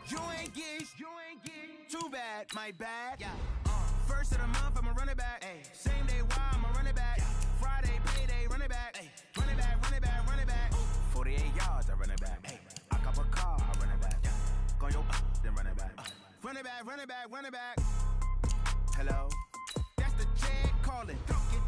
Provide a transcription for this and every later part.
You ain't get too bad, my bad. Yeah. First of the month, I'ma run it back. Ay. Same day, why I'ma run it back. Friday, payday, run it back. Ay. Run it back, run it back, run it back. 48 yards, I run it back. Ay. I cop a car, I run it back. Yeah. Go yo, then run it back. Run it back, run it back, run it back. Hello? That's the Jag calling.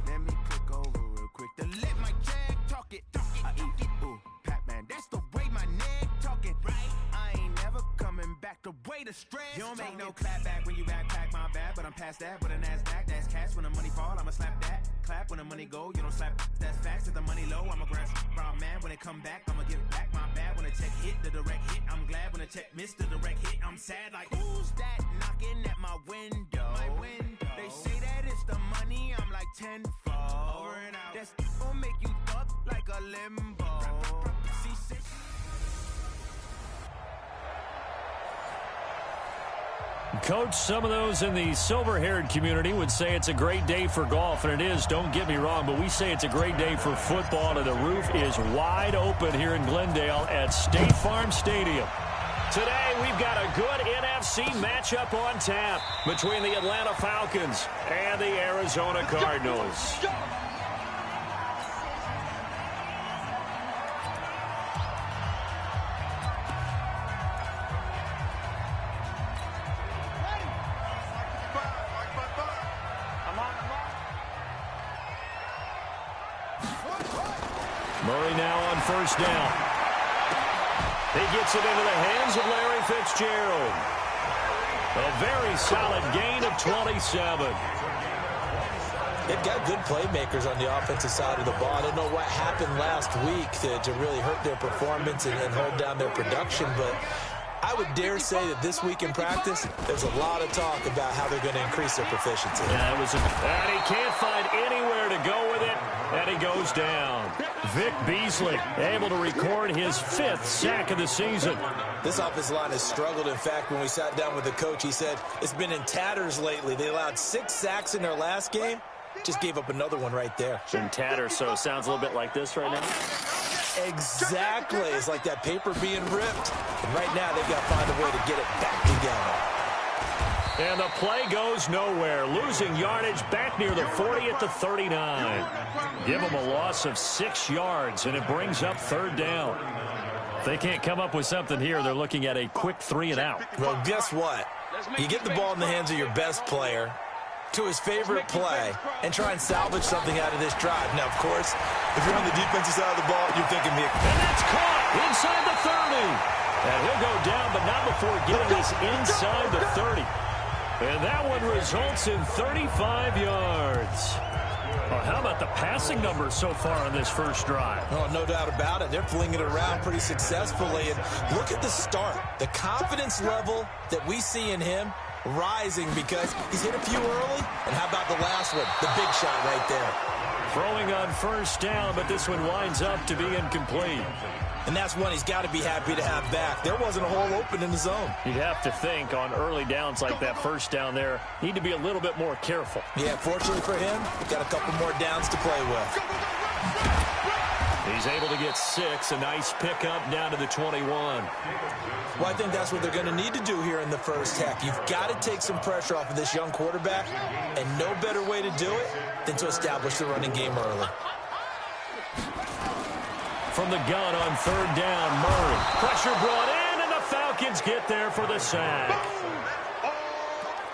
Let me click over real quick to let my Jag talk it. I eat it, ooh, Pac-Man. That's the way my neck talking. Right? I ain't never coming back the way the stress. You don't make no clap back when you backpack, my bad. But I'm past that with a NASDAQ. That's cash when the money fall. I'ma slap that. Clap when the money go. You don't slap. That's facts. If the money low, I'ma grab brown man. When it come back, I'ma give back my bad. When the check hit, the direct hit. I'm glad when the check missed the direct hit. I'm sad like, who's that knocking at my window? My window. They say that it's the money. I'm like tenfold. Over and out. That's gon' make you up like a limbo. C6. Coach, some of those in the silver-haired community would say it's a great day for golf, and it is, don't get me wrong, but we say it's a great day for football, and the roof is wide open here in Glendale at State Farm Stadium. Today, we've got a good NFC matchup on tap between the Atlanta Falcons and the Arizona Cardinals. Murray now on first down. He gets it into the hands of Larry Fitzgerald. A very solid gain of 27. They've got good playmakers on the offensive side of the ball. I don't know what happened last week to really hurt their performance and hold down their production, but I would dare say that this week in practice, there's a lot of talk about how they're going to increase their proficiency. Yeah, and he can't find anywhere to go with it, and he goes down. Vic Beasley able to record his 5th sack of the season. This offensive line has struggled. In fact, when we sat down with the coach, he said it's been in tatters lately. They allowed 6 sacks in their last game. Just gave up another one right there. In tatters, so it sounds a little bit like this right now. Exactly. It's like that paper being ripped. And right now, they've got to find a way to get it back together. And the play goes nowhere. Losing yardage back near the 40 at the 39. Give them a loss of 6 yards, and it brings up 3rd down. If they can't come up with something here, they're looking at a quick 3 and out. Well, guess what? You get the ball in the hands of your best player to his favorite play and try and salvage something out of this drive. Now, of course, if you're on the defensive side of the ball, you're thinking the... And that's caught inside the 30. And he'll go down, but not before getting this inside the 30. And that one results in 35 yards. Well, how about the passing numbers so far on this first drive? Oh, no doubt about it. They're flinging it around pretty successfully. And look at the start. The confidence level that we see in him rising because he's hit a few early. And how about the last one? The big shot right there. Throwing on first down, but this one winds up to be incomplete. And that's one he's got to be happy to have back. There wasn't a hole open in the zone. You'd have to think on early downs like that first down there, need to be a little bit more careful. Yeah, fortunately for him, got a couple more downs to play with. He's able to get 6, a nice pickup down to the 21. Well, I think that's what they're going to need to do here in the first half. You've got to take some pressure off of this young quarterback, and no better way to do it than to establish the running game early. From the gun on 3rd down, Murray. Pressure brought in, and the Falcons get there for the sack.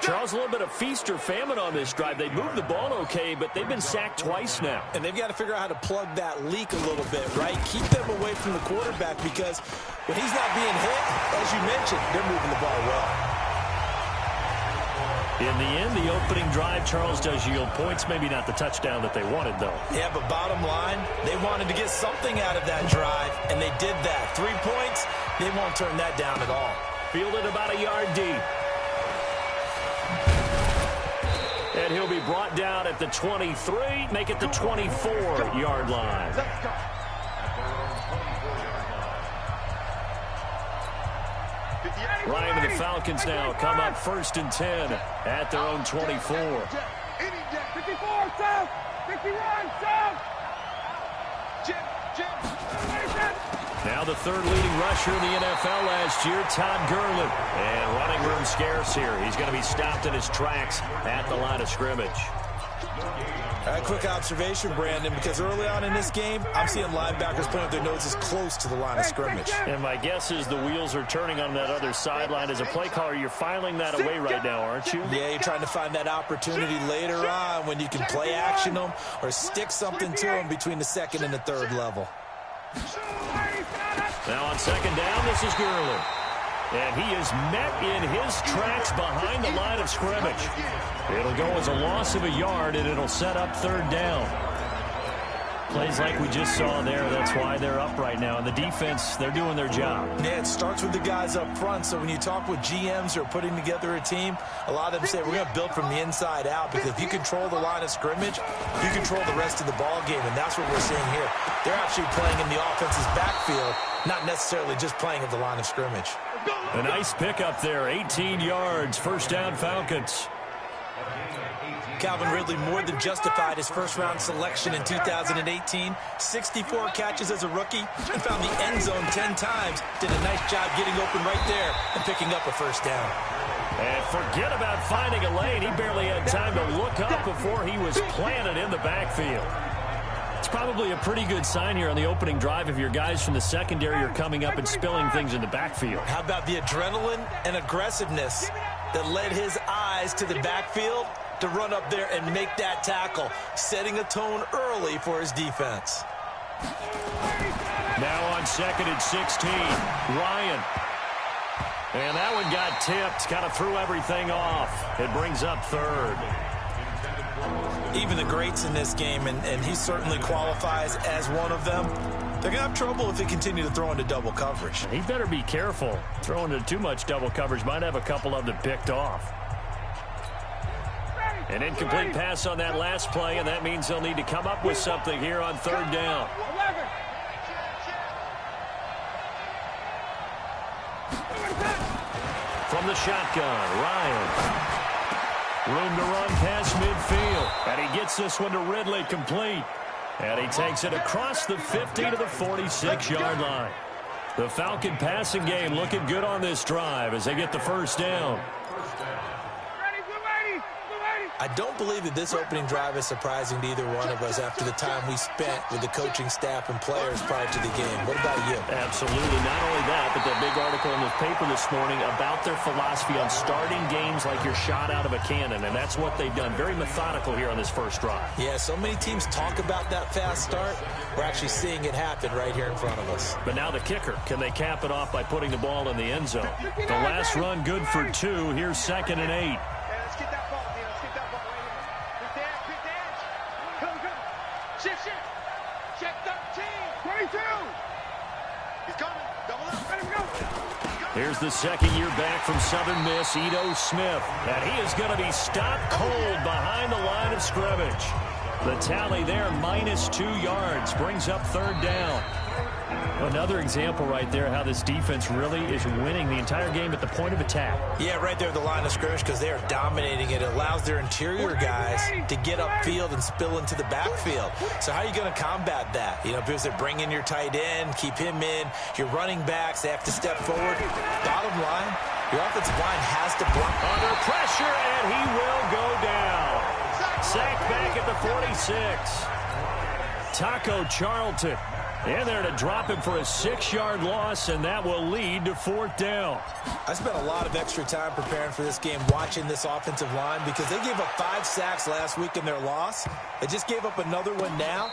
Charles, a little bit of feast or famine on this drive. They moved the ball okay, but they've been sacked twice now. And they've got to figure out how to plug that leak a little bit, right? Keep them away from the quarterback because when he's not being hit, as you mentioned, they're moving the ball well. In the end, the opening drive, Charles, does yield points. Maybe not the touchdown that they wanted, though. Yeah, but bottom line, they wanted to get something out of that drive, and they did that. 3 points, they won't turn that down at all. Fielded about a yard deep. And he'll be brought down at the 23, make it the 24-yard line. Ryan and the Falcons now come up 1st and 10 at their own 24. 54, south! 51, south! Jim! Now the third leading rusher in the NFL last year, Todd Gurley. And running room scarce here. He's going to be stopped in his tracks at the line of scrimmage. A quick observation, Brandon, because early on in this game, I'm seeing linebackers putting their noses close to the line of scrimmage. And my guess is the wheels are turning on that other sideline. As a play caller, you're filing that away right now, aren't you? Yeah, you're trying to find that opportunity later on when you can play action them or stick something to them between the second and the third level. Now on second down, this is Gurley. And he is met in his tracks behind the line of scrimmage. It'll go as a loss of a yard, and it'll set up third down. Plays like we just saw there. That's why they're up right now. And the defense, they're doing their job. Yeah, it starts with the guys up front. So when you talk with GMs who are putting together a team, a lot of them say we're going to build from the inside out, because if you control the line of scrimmage, you control the rest of the ball game, and that's what we're seeing here. They're actually playing in the offense's backfield, not necessarily just playing at the line of scrimmage. A nice pickup there, 18 yards, first down Falcons. Calvin Ridley more than justified his first-round selection in 2018. 64 catches as a rookie and found the end zone 10 times. Did a nice job getting open right there and picking up a first down. And forget about finding a lane. He barely had time to look up before he was planted in the backfield. It's probably a pretty good sign here on the opening drive if your guys from the secondary are coming up and spilling things in the backfield. How about the adrenaline and aggressiveness that led his eyes to the backfield to run up there and make that tackle, setting a tone early for his defense. Now on second and 16, Ryan. And that one got tipped, kind of threw everything off. It brings up third. Even the greats in this game, and he certainly qualifies as one of them, they're going to have trouble if they continue to throw into double coverage. He better be careful. Throwing into too much double coverage might have a couple of them picked off. An incomplete pass on that last play, and that means they'll need to come up with something here on third down. From the shotgun, Ryan. Room to run past midfield. And he gets this one to Ridley complete. And he takes it across the 50 to the 46-yard line. The Falcon passing game looking good on this drive as they get the first down. I don't believe that this opening drive is surprising to either one of us after the time we spent with the coaching staff and players prior to the game. What about you? Absolutely. Not only that, but that big article in the paper this morning about their philosophy on starting games like you're shot out of a cannon, and that's what they've done. Very methodical here on this first drive. Yeah, so many teams talk about that fast start. We're actually seeing it happen right here in front of us. But now the kicker. Can they cap it off by putting the ball in the end zone? The last run good for 2. Here's 2nd and 8. Here's the second-year back from Southern Miss, Ito Smith. And he is going to be stopped cold behind the line of scrimmage. The tally there, -2 yards, brings up third down. Another example right there how this defense really is winning the entire game at the point of attack. Yeah, right there at the line of scrimmage because they are dominating it. It allows their interior guys to get upfield and spill into the backfield. So how are you going to combat that? You know, because they bring in your tight end, keep him in. Your running backs, they have to step forward. Bottom line, your offensive line has to block. Under pressure, and he will go down. Sacked back at the 46. Taco Charlton in there to drop him for a 6-yard loss, and that will lead to fourth down. I spent a lot of extra time preparing for this game watching this offensive line because they gave up 5 sacks last week in their loss. They just gave up another one now.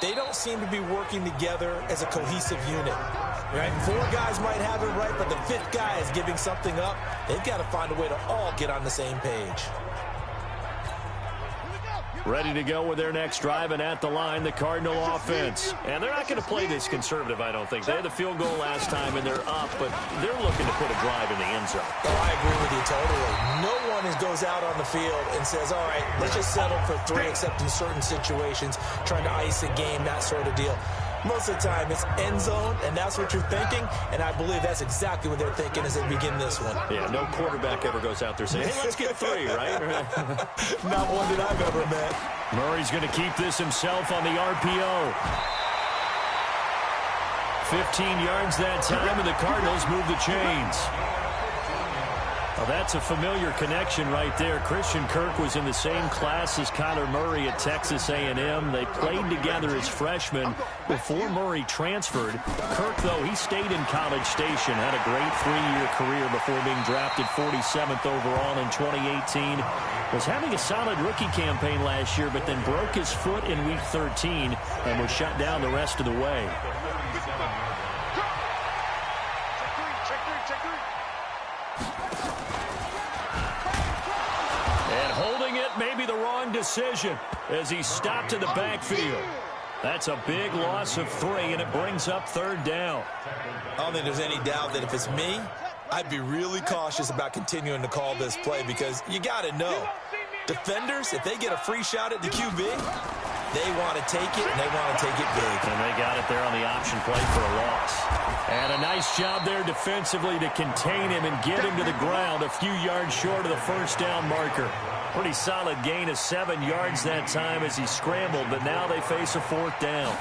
They don't seem to be working together as a cohesive unit. Right? 4 guys might have it right, but the 5th guy is giving something up. They've got to find a way to all get on the same page. Ready to go with their next drive, and at the line, the Cardinal offense. And they're not going to play this conservative, I don't think. They had the field goal last time, and they're up, but they're looking to put a drive in the end zone. Oh, I agree with you totally. No one goes out on the field and says, all right, let's just settle for 3, except in certain situations, trying to ice a game, that sort of deal. Most of the time, it's end zone, and that's what you're thinking, and I believe that's exactly what they're thinking as they begin this one. Yeah, no quarterback ever goes out there saying, hey, let's get 3, right? Not one that I've ever met. Murray's going to keep this himself on the RPO. 15 yards that time, and the Cardinals move the chains. Well, that's a familiar connection right there. Christian Kirk was in the same class as Kyler Murray at Texas A&M. They played together as freshmen before Murray transferred. Kirk, though, he stayed in College Station, had a great 3-year career before being drafted 47th overall in 2018. Was having a solid rookie campaign last year, but then broke his foot in Week 13 and was shut down the rest of the way. Maybe the wrong decision as he stopped in the backfield. That's a big loss of 3, and it brings up 3rd down. I don't think there's any doubt that if it's me, I'd be really cautious about continuing to call this play because you got to know, defenders, if they get a free shot at the QB, they want to take it, and they want to take it big. And they got it there on the option play for a loss. And a nice job there defensively to contain him and get him to the ground a few yards short of the 1st down marker. Pretty solid gain of 7 yards that time as he scrambled, but now they face a 4th down.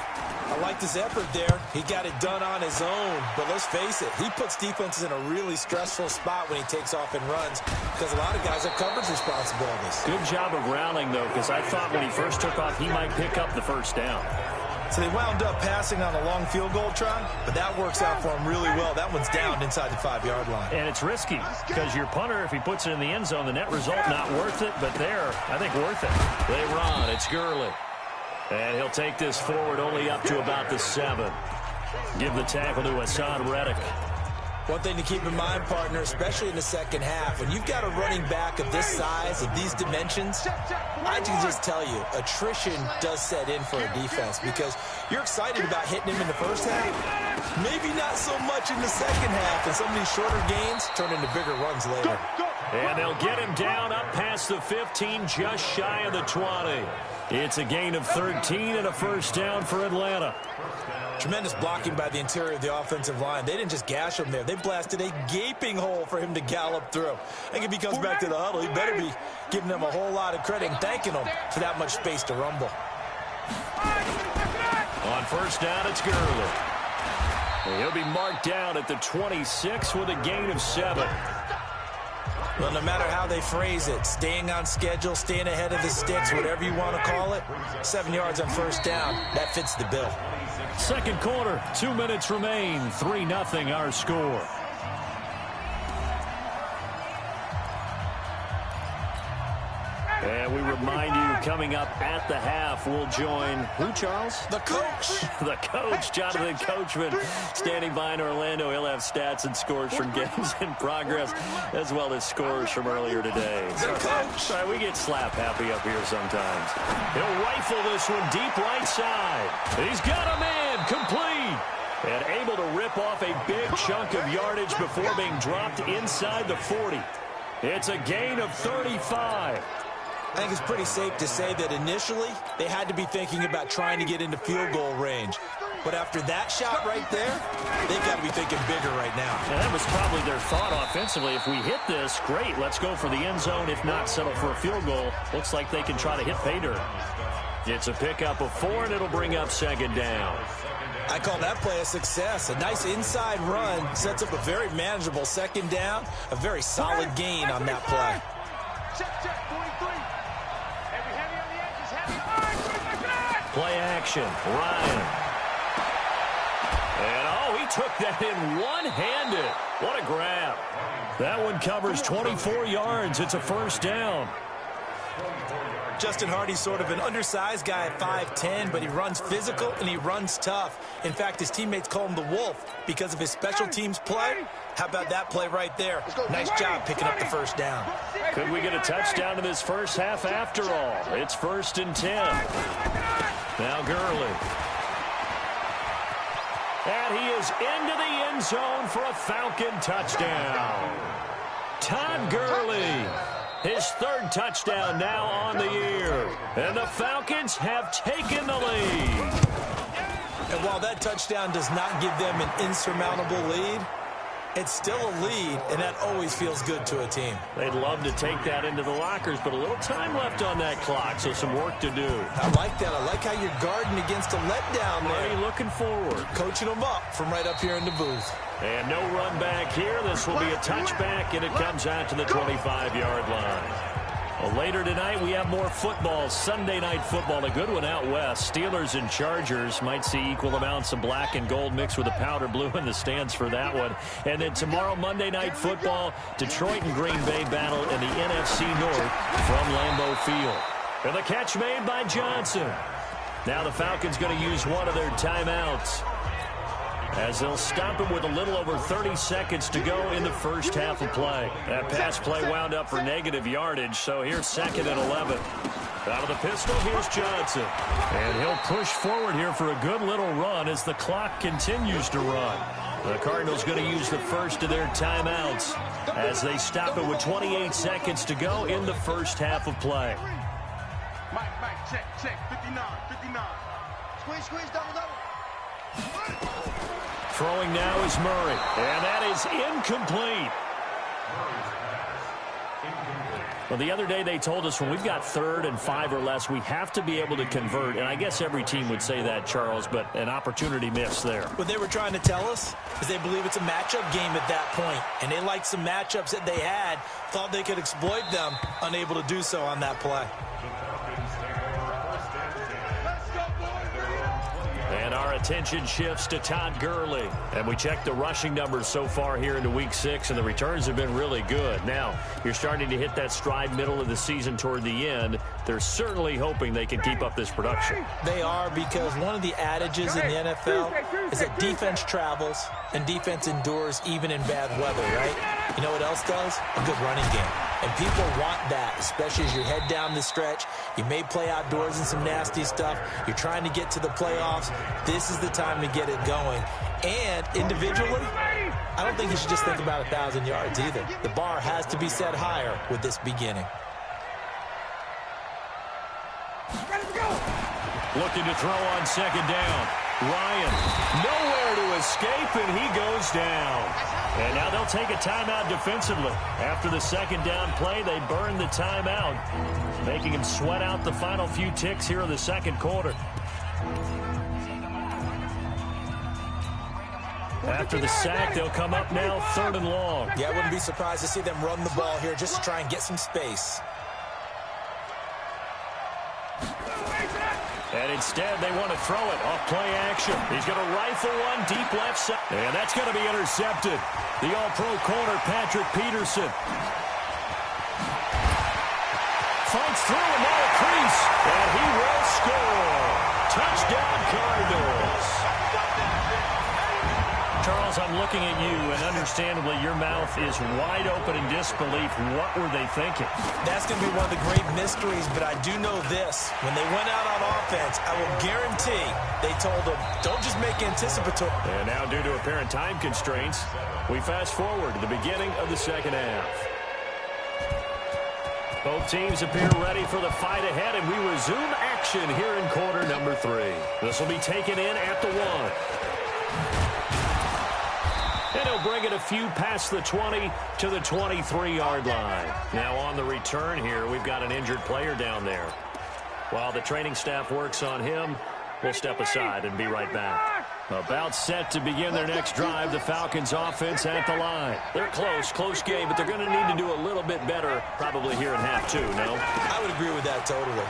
I liked his effort there. He got it done on his own. But let's face it, he puts defenses in a really stressful spot when he takes off and runs because a lot of guys have coverage responsibilities. Good job of rallying, though, because I thought when he first took off, he might pick up the 1st down. So they wound up passing on a long field goal try, but that works out for him really well. That one's down inside the 5-yard line. And it's risky because your punter, if he puts it in the end zone, the net result not worth it, but there, I think worth it. They run. It's Gurley. And he'll take this forward only up to about the 7. Give the tackle to Hassan Reddick. One thing to keep in mind, partner, especially in the second half, when you've got a running back of this size, of these dimensions, I can just tell you, attrition does set in for a defense because you're excited about hitting him in the first half, maybe not so much in the second half, and some of these shorter gains turn into bigger runs later. And they'll get him down up past the 15, just shy of the 20. It's a gain of 13 and a 1st down for Atlanta. Tremendous blocking by the interior of the offensive line. They didn't just gash him there. They blasted a gaping hole for him to gallop through. I think if he comes back to the huddle, he better be giving them a whole lot of credit and thanking them for that much space to rumble. On 1st down, it's Gurley. He'll be marked down at the 26 with a gain of 7. Well, no matter how they phrase it, staying on schedule, staying ahead of the sticks, whatever you want to call it, 7 yards on 1st down, that fits the bill. Second quarter, 2 minutes remain, 3-0 our score. And we remind you, coming up at the half, we'll join who, Charles? The coach. The coach, Jonathan Coachman, standing by in Orlando. He'll have stats and scores from games in progress, as well as scores from earlier today. The coach. Sorry, we get slap happy up here sometimes. He'll rifle this one deep right side. He's got a man, complete. And able to rip off a big chunk of yardage before being dropped inside the 40. It's a gain of 35. I think it's pretty safe to say that initially they had to be thinking about trying to get into field goal range. But after that shot right there, they've got to be thinking bigger right now. And that was probably their thought offensively. If we hit this, great, let's go for the end zone. If not, settle for a field goal. Looks like they can try to hit pay dirt. It's a pickup of 4, and it'll bring up 2nd down. I call that play a success. A nice inside run sets up a very manageable 2nd down. A very solid gain on that play. Play action, Ryan. And, he took that in one-handed. What a grab. That one covers 24 yards. It's a 1st down. Justin Hardy's sort of an undersized guy at 5'10", but he runs physical and he runs tough. In fact, his teammates call him the Wolf because of his special teams play. How about that play right there? Nice job picking up the 1st down. Could we get a touchdown in this first half after all? It's 1st and 10. Now Gurley. And he is into the end zone for a Falcon touchdown. Todd Gurley. His 3rd touchdown now on the year. And the Falcons have taken the lead. And while that touchdown does not give them an insurmountable lead, It's still a lead, and that always feels good to a team. They'd love to take that into the lockers, but a little time left on that clock, so some work to do. I like that. I like how you're guarding against a letdown there. Already looking forward. Coaching them up from right up here in the booth. And no run back here. This will be a touchback, and it comes out to the 25-yard line. Well, later tonight, we have more football. Sunday night football, a good one out west. Steelers and Chargers might see equal amounts of black and gold mixed with a powder blue in the stands for that one. And then tomorrow, Monday night football, Detroit and Green Bay battle in the NFC North from Lambeau Field. And the catch made by Johnson. Now the Falcons going to use one of their timeouts, as they'll stop him with a little over 30 seconds to go in the first half of play. That pass play wound up for negative yardage, so here's 2nd and 11. Out of the pistol, here's Johnson. And he'll push forward here for a good little run as the clock continues to run. The Cardinals going to use the first of their timeouts as they stop it with 28 seconds to go in the first half of play. Mike, check, 59. Squeeze, double. Throwing now is Murray, and that is incomplete. Well, the other day they told us when we've got 3rd and 5 or less, we have to be able to convert. And I guess every team would say that, Charles, but an opportunity missed there. What they were trying to tell us is they believe it's a matchup game at that point. And they liked some matchups that they had, thought they could exploit them, unable to do so on that play. And our attention shifts to Todd Gurley. And we check the rushing numbers so far here into Week 6, and the returns have been really good. Now, you're starting to hit that stride middle of the season toward the end. They're certainly hoping they can keep up this production. They are, because one of the adages in the NFL is that defense travels and defense endures even in bad weather, right? You know what else does? A good running game. And people want that, especially as you head down the stretch. You may play outdoors in some nasty stuff. You're trying to get to the playoffs. This is the time to get it going. And individually, I don't think you should just think about 1,000 yards either. The bar has to be set higher with this beginning. Looking to throw on 2nd down. Ryan, nowhere to escape, and he goes down. And now they'll take a timeout defensively. After the 2nd down play, they burn the timeout, making him sweat out the final few ticks here in the 2nd quarter. After the sack, they'll come up now 3rd and long. Yeah, I wouldn't be surprised to see them run the ball here just to try and get some space. And instead, they want to throw it off play action. He's going to rifle one deep left side. And that's going to be intercepted. The all-pro corner, Patrick Peterson. Fights through and now a crease. And he will score. Touchdown, Cardinals. Charles, I'm looking at you, and understandably, your mouth is wide open in disbelief. What were they thinking? That's going to be one of the great mysteries, but I do know this. When they went out on offense, I will guarantee they told them, don't just make anticipatory. And now, due to apparent time constraints, we fast forward to the beginning of the 2nd half. Both teams appear ready for the fight ahead, and we resume action here in quarter number 3. This will be taken in at the 1. And he'll bring it a few past the 20 to the 23-yard line. Now on the return here, we've got an injured player down there. While the training staff works on him, we'll step aside and be right back. About set to begin their next drive, the Falcons offense at the line. They're close game, but they're going to need to do a little bit better probably here in half 2, no? I would agree with that totally.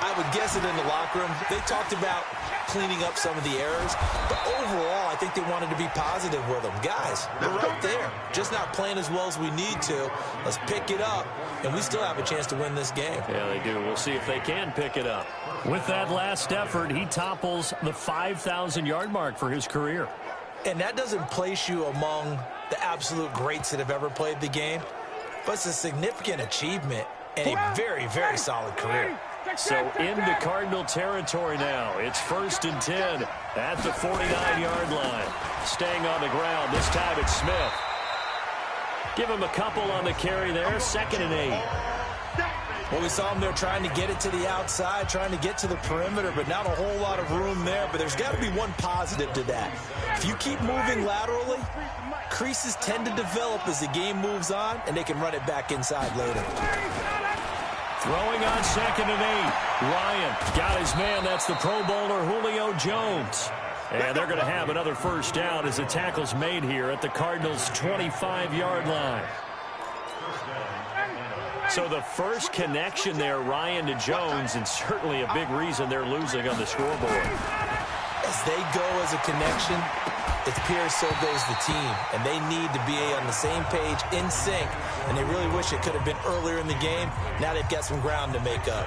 I would guess it in the locker room. They talked about cleaning up some of the errors, but overall, I think they wanted to be positive with them. Guys, we're right there. Just not playing as well as we need to. Let's pick it up, and we still have a chance to win this game. Yeah, they do. We'll see if they can pick it up. With that last effort, he topples the 5,000-yard mark for his career. And that doesn't place you among the absolute greats that have ever played the game, but it's a significant achievement and a very, very solid career. So into Cardinal territory now. It's 1st and 10 at the 49-yard line. Staying on the ground. This time it's Smith. Give him a couple on the carry there. 2nd and 8. Well, we saw him there trying to get it to the outside, trying to get to the perimeter, but not a whole lot of room there. But there's got to be one positive to that. If you keep moving laterally, creases tend to develop as the game moves on, and they can run it back inside later. Throwing on 2nd and 8. Ryan got his man. That's the Pro Bowler Julio Jones. And they're going to have another first down as the tackle's made here at the Cardinals' 25-yard line. So the first connection there, Ryan to Jones, and certainly a big reason they're losing on the scoreboard. As they go as a connection, it appears so goes the team. And they need to be on the same page, in sync. And they really wish it could have been earlier in the game. Now they've got some ground to make up.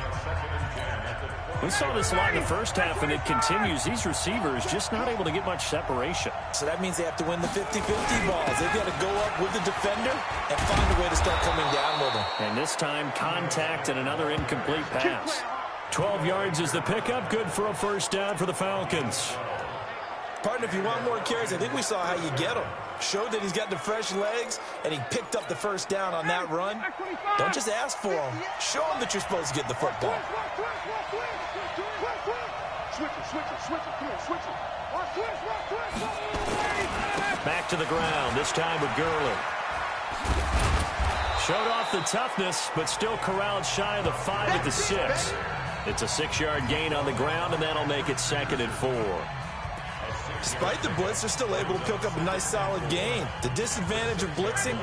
We saw this a lot in the first half, and it continues. These receivers just not able to get much separation. So that means they have to win the 50-50 balls. They've got to go up with the defender and find a way to start coming down with them. And this time, contact and another incomplete pass. 12 yards is the pickup. Good for a first down for the Falcons. Partner, if you want more carries, I think we saw how you get them. Showed that he's got the fresh legs, and he picked up the first down on that run. Don't just ask for them. Show them that you're supposed to get the football. Back to the ground, this time with Gurley. Showed off the toughness, but still corralled shy of the 5 at the 6. It's a 6-yard gain on the ground, and that'll make it 2nd and 4. Despite the blitz, they're still able to pick up a nice, solid gain. The disadvantage of blitzing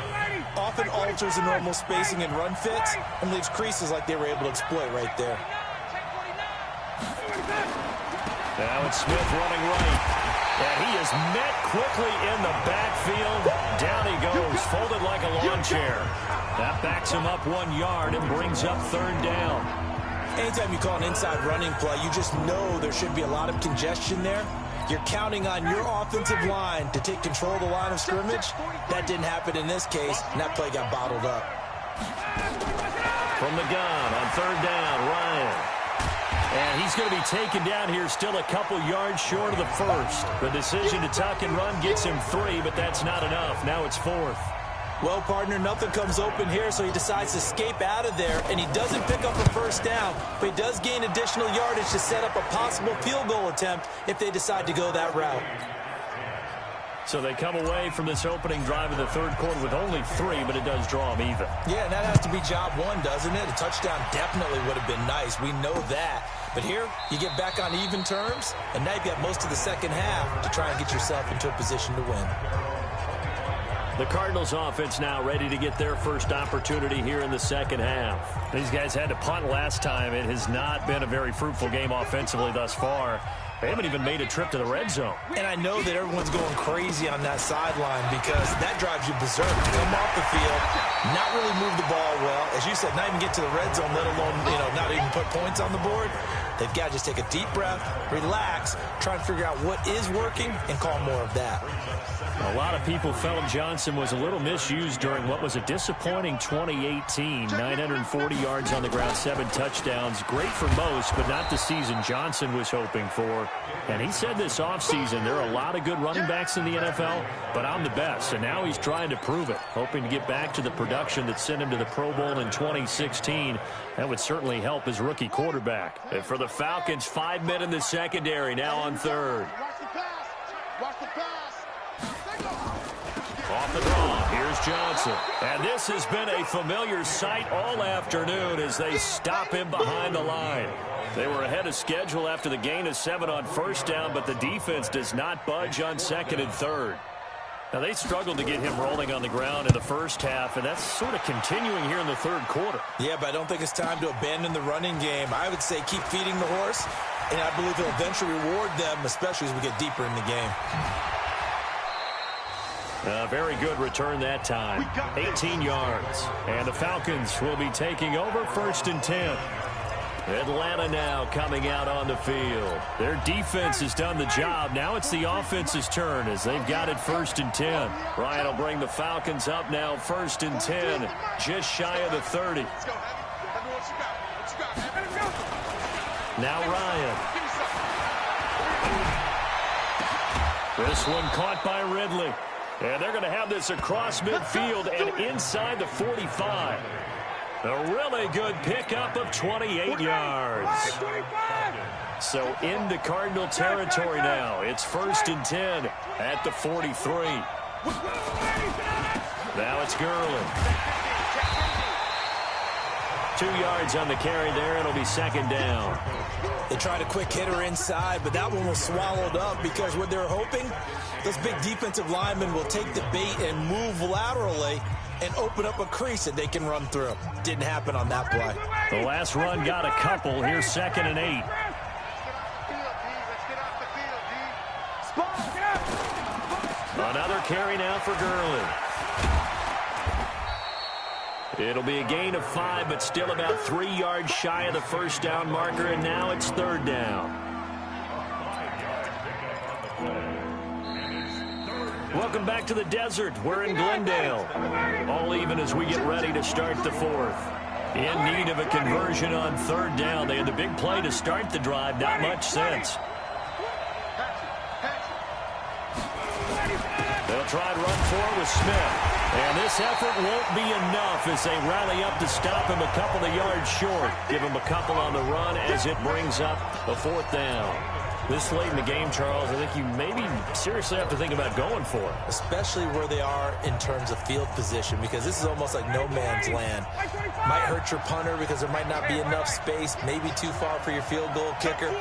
often alters the normal spacing and run fits and leaves creases like they were able to exploit right there. Now it's Smith running right. And he is met quickly in the backfield. Down he goes, folded like a lawn chair. That backs him up 1 yard and brings up 3rd down. Anytime you call an inside running play, you just know there should be a lot of congestion there. You're counting on your offensive line to take control of the line of scrimmage. That didn't happen in this case, and that play got bottled up. From the gun on 3rd down, Ryan. And he's going to be taken down here still a couple yards short of the first. The decision to tuck and run gets him 3, but that's not enough. Now it's 4th. Well, partner, nothing comes open here, so he decides to escape out of there, and he doesn't pick up a first down, but he does gain additional yardage to set up a possible field goal attempt if they decide to go that route. So they come away from this opening drive in the 3rd quarter with only 3, but it does draw them even. Yeah, and that has to be job 1, doesn't it? A touchdown definitely would have been nice. We know that. But here, you get back on even terms, and now you've got most of the second half to try and get yourself into a position to win. The Cardinals offense now ready to get their first opportunity here in the second half. These guys had to punt last time. It has not been a very fruitful game offensively thus far. They haven't even made a trip to the red zone. And I know that everyone's going crazy on that sideline because that drives you berserk. Come off the field, not really move the ball well. As you said, not even get to the red zone, let alone, not even put points on the board. They've got to just take a deep breath, relax, try and figure out what is working, and call more of that. A lot of people felt Johnson was a little misused during what was a disappointing 2018. 940 yards on the ground, 7 touchdowns. Great for most, but not the season Johnson was hoping for. And he said this offseason, there are a lot of good running backs in the NFL, but I'm the best. And now he's trying to prove it, hoping to get back to the production that sent him to the Pro Bowl in 2016. That would certainly help his rookie quarterback. And for the Falcons, 5 men in the secondary, now on 3rd. Watch the pass. Off the draw, here's Johnson. And this has been a familiar sight all afternoon as they stop him behind the line. They were ahead of schedule after the gain of 7 on first down, but the defense does not budge on 2nd and 3rd. Now, they struggled to get him rolling on the ground in the first half, and that's sort of continuing here in the 3rd quarter. Yeah, but I don't think it's time to abandon the running game. I would say keep feeding the horse, and I believe he'll eventually reward them, especially as we get deeper in the game. A very good return that time, 18 yards. And the Falcons will be taking over 1st and 10. Atlanta now coming out on the field. Their defense has done the job. Now it's the offense's turn as they've got it 1st and 10. Ryan will bring the Falcons up now 1st and 10, just shy of the 30. Now Ryan. This one caught by Ridley. And they're going to have this across midfield and inside the 45. A really good pickup of 28 yards. So into Cardinal territory now. It's 1st and 10 at the 43. Now it's Gurley. 2 yards on the carry there. It'll be 2nd down. They tried a quick hitter inside, but that one was swallowed up because what they're hoping, those big defensive linemen will take the bait and move laterally and open up a crease that they can run through. Didn't happen on that play. The last run got a couple. Here's 2nd and 8. Another carry now for Gurley. It'll be a gain of 5, but still about 3 yards shy of the 1st down marker, and now it's 3rd down. Welcome back to the desert. We're in Glendale. All even as we get ready to start the 4th. In need of a conversion on 3rd down. They had the big play to start the drive. Not much sense. They'll try to run 4 with Smith. And this effort won't be enough as they rally up to stop him a couple of yards short. Give him a couple on the run as it brings up a 4th down. This late in the game, Charles, I think you maybe seriously have to think about going for it. Especially where they are in terms of field position, because this is almost like no man's land. Might hurt your punter because there might not be enough space, maybe too far for your field goal kicker.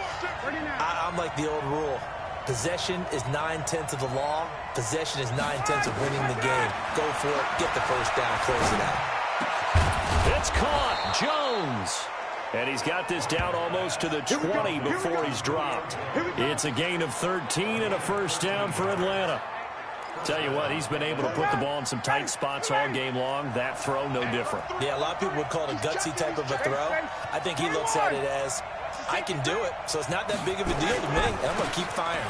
I'm like the old rule. Possession is 9/10 of the law. Possession is 9/10 of winning the game. Go for it. Get the 1st down. Close it out. It's caught. Jones. And he's got this down almost to the 20 before he's dropped. It's a gain of 13 and a 1st down for Atlanta. Tell you what, he's been able to put the ball in some tight spots all game long. That throw, no different. Yeah, a lot of people would call it a gutsy type of a throw. I think he looks at it as, I can do it, so it's not that big of a deal to me, and I'm going to keep firing.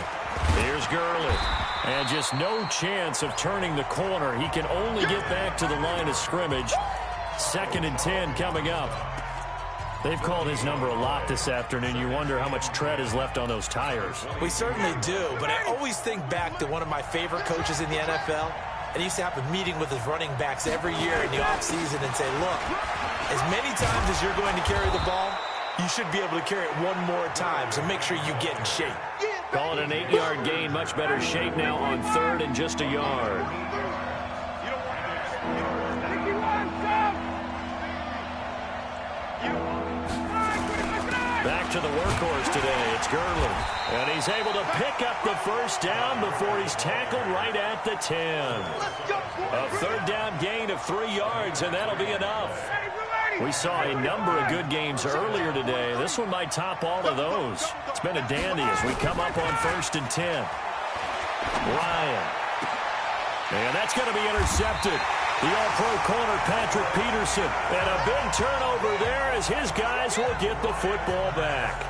Here's Gurley. And just no chance of turning the corner. He can only get back to the line of scrimmage. 2nd and 10 coming up. They've called his number a lot this afternoon. You wonder how much tread is left on those tires. We certainly do, but I always think back to one of my favorite coaches in the NFL, and he used to have a meeting with his running backs every year in the offseason and say, look, as many times as you're going to carry the ball, you should be able to carry it one more time, so make sure you get in shape. Call it an 8-yard gain. Much better shape now on 3rd and just a yard. Back to the workhorse today. It's Gurley. And he's able to pick up the 1st down before he's tackled right at the 10. A 3rd down gain of 3 yards, and that'll be enough. We saw a number of good games earlier today. This one might top all of those. It's been a dandy as we come up on 1st and 10. Ryan. And that's going to be intercepted. The all-pro corner, Patrick Peterson. And a big turnover there as his guys will get the football back.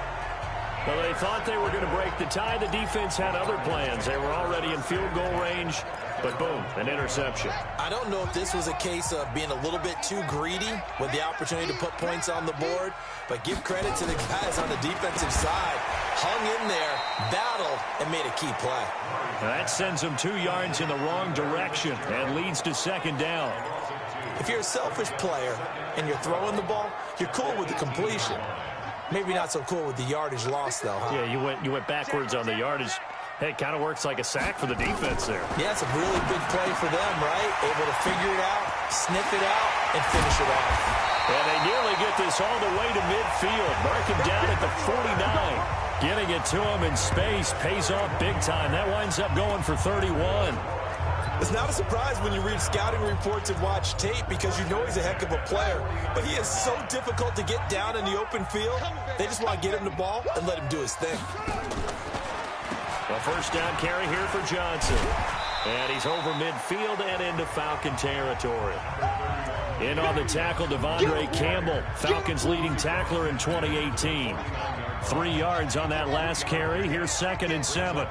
Well, they thought they were going to break the tie. The defense had other plans. They were already in field goal range. But boom, an interception. I don't know if this was a case of being a little bit too greedy with the opportunity to put points on the board, but give credit to the guys on the defensive side. Hung in there, battled, and made a key play. That sends them 2 yards in the wrong direction and leads to 2nd down. If you're a selfish player and you're throwing the ball, you're cool with the completion. Maybe not so cool with the yardage loss, though, huh? Yeah, you went backwards on the yardage. Hey, it kind of works like a sack for the defense there. Yeah, it's a really big play for them, right? Able to figure it out, sniff it out, and finish it off. And they nearly get this all the way to midfield. Mark him down at the 49. Getting it to him in space pays off big time. That winds up going for 31. It's not a surprise when you read scouting reports and watch tape because you know he's a heck of a player. But he is so difficult to get down in the open field. They just want to get him the ball and let him do his thing. A 1st down carry here for Johnson. And he's over midfield and into Falcon territory. In on the tackle, Devondre Campbell, Falcons leading tackler in 2018. 3 yards on that last carry. Here's 2nd and 7.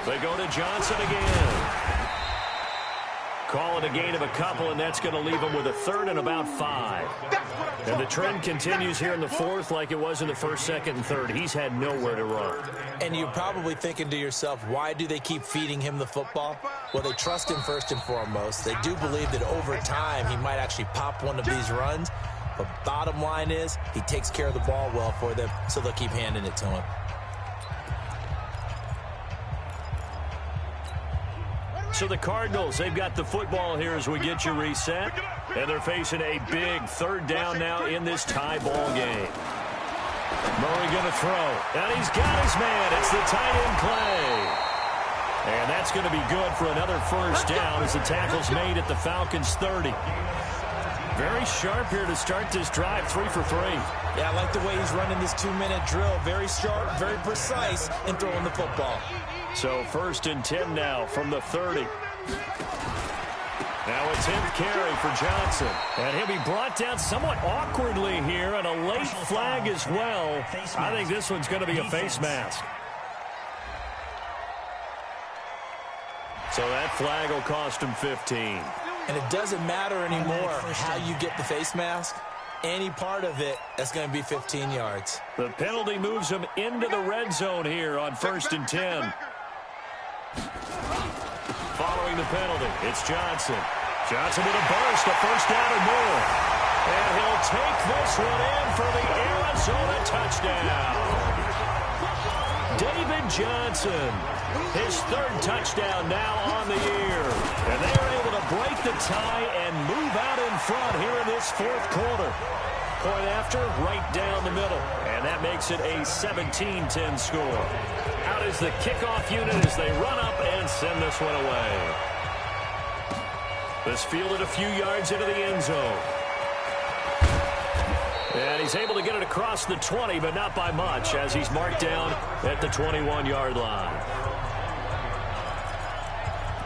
They go to Johnson again. Call it a gain of a couple, and that's going to leave them with a third and about 5. And the trend continues here in the fourth like it was in the first, second, and third. He's had nowhere to run. And you're probably thinking to yourself, why do they keep feeding him the football? Well, they trust him first and foremost. They do believe that over time he might actually pop one of these runs. But bottom line is he takes care of the ball well for them, so they'll keep handing it to him. So the Cardinals, they've got the football here as we get you reset. And they're facing a big third down now in this tie ball game. Murray going to throw. And he's got his man. It's the tight end play. And that's going to be good for another first down as the tackle's made at the Falcons' 30. Very sharp here to start this drive, 3 for 3. Yeah, I like the way he's running this 2-minute drill. Very sharp, very precise in throwing the football. So 1st and 10 now from the 30. Now a 10th carry for Johnson. And he'll be brought down somewhat awkwardly here, and a late flag as well. I think this one's going to be a face mask. So that flag will cost him 15. And it doesn't matter anymore how you get the face mask. Any part of it, that's going to be 15 yards. The penalty moves him into the red zone here on 1st and 10. Following the penalty, it's Johnson. Johnson with a burst, a first down or more. And he'll take this one in for the Arizona touchdown. David Johnson, his 3rd touchdown now on the year. And they are able to break the tie and move out in front here in this 4th quarter. Point after, right down the middle. And that makes it a 17-10 score. Out is the kickoff unit as they run up and send this one away. This fielded a few yards into the end zone. And he's able to get it across the 20, but not by much, as he's marked down at the 21-yard line.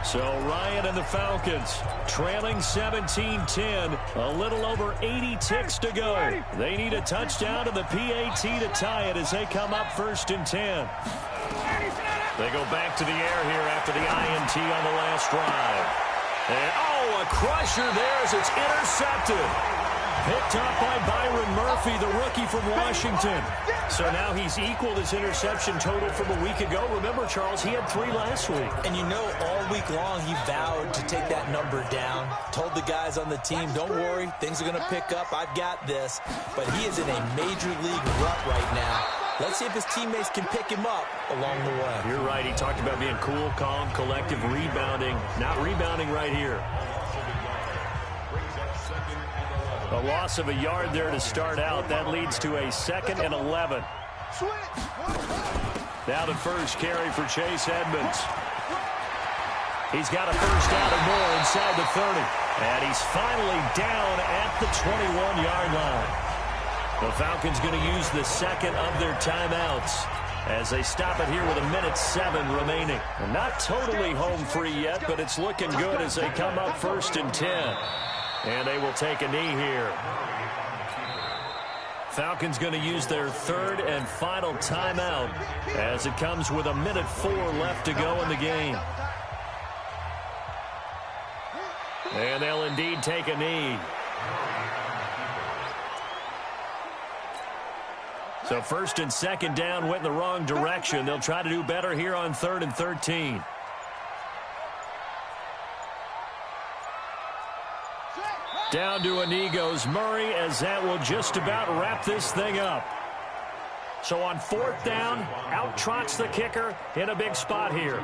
So Ryan and the Falcons trailing 17-10, a little over 80 ticks to go. They need a touchdown and the PAT to tie it as they come up 1st and 10. They go back to the air here after the INT on the last drive. And, a crusher there as it's intercepted. Picked up by Byron Murphy, the rookie from Washington. So now he's equaled his interception total from a week ago. Remember, Charles, he had 3 last week. And you know, all week long he vowed to take that number down. Told the guys on the team, don't worry, things are going to pick up. I've got this. But he is in a major league rut right now. Let's see if his teammates can pick him up along the way. You're right. He talked about being cool, calm, collective, rebounding. Not rebounding right here. A loss of a yard there to start out. That leads to a 2nd and 11. Now the first carry for Chase Edmonds. He's got a first down or more inside the 30. And he's finally down at the 21-yard line. The Falcons going to use the 2nd of their timeouts as they stop it here with 1:07 remaining. And not totally home free yet, but it's looking good as they come up 1st and 10. And they will take a knee here. Falcons going to use their 3rd and final timeout as it comes with 1:04 left to go in the game. And they'll indeed take a knee. So 1st and 2nd down went in the wrong direction. They'll try to do better here on 3rd and 13. Down to a knee goes Murray as that will just about wrap this thing up. So on 4th down, out trots the kicker in a big spot here.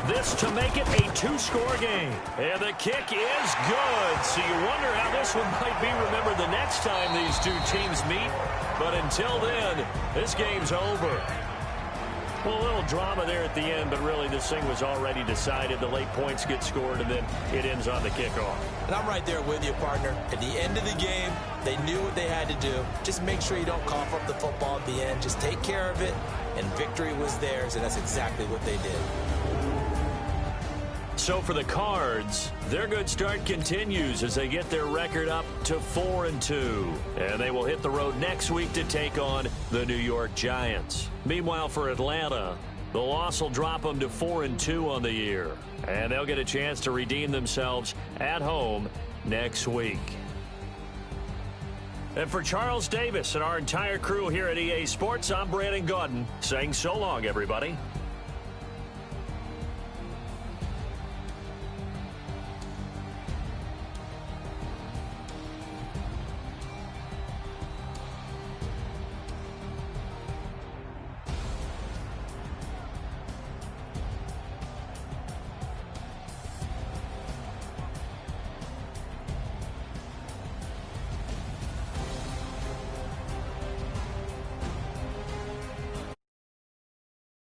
This to make it a 2-score game. And the kick is good. So you wonder how this one might be remembered the next time these two teams meet. But until then, this game's over. Well, a little drama there at the end, but really this thing was already decided. The late points get scored, and then it ends on the kickoff. And I'm right there with you, partner. At the end of the game, they knew what they had to do. Just make sure you don't cough up the football at the end. Just take care of it, and victory was theirs, and that's exactly what they did. So for the Cards, their good start continues as they get their record up to 4-2. And they will hit the road next week to take on the New York Giants. Meanwhile, for Atlanta, The loss will drop them to 4-2 on the year. And they'll get a chance to redeem themselves at home next week. And for Charles Davis and our entire crew here at EA Sports, I'm Brandon Gaudin saying so long, everybody.